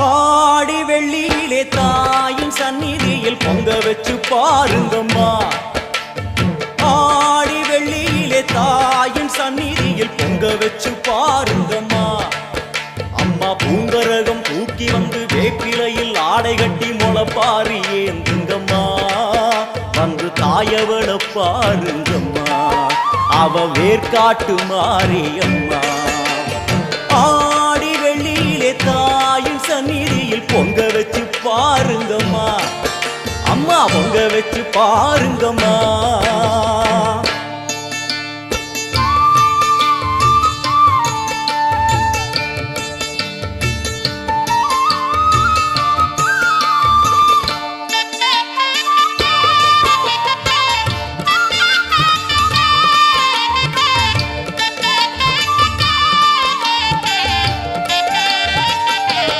ஆடி வெள்ளியிலே தாயின் சந்நிதியில் பொங்க வச்சு பாருங்கம்மா. ஆடி வெள்ளியிலே தாயின் சந்நிதியில் பொங்க வச்சு பாருங்கம்மா. அம்மா பூங்கரகம் தூக்கி வந்து வேப்பிலையில் ஆடை கட்டி முளைப்பாரி ஏந்துங்கம்மா. வந்து தாயவள பாருங்கம்மா, அவ வேர்காட்டு மாரியம்மா. ஆடி வெள்ளியிலே தாயின் சந்நிதியில் பொங்க வச்சு பாருங்கம்மா. அம்மா பொங்க வச்சு பாருங்கம்மா.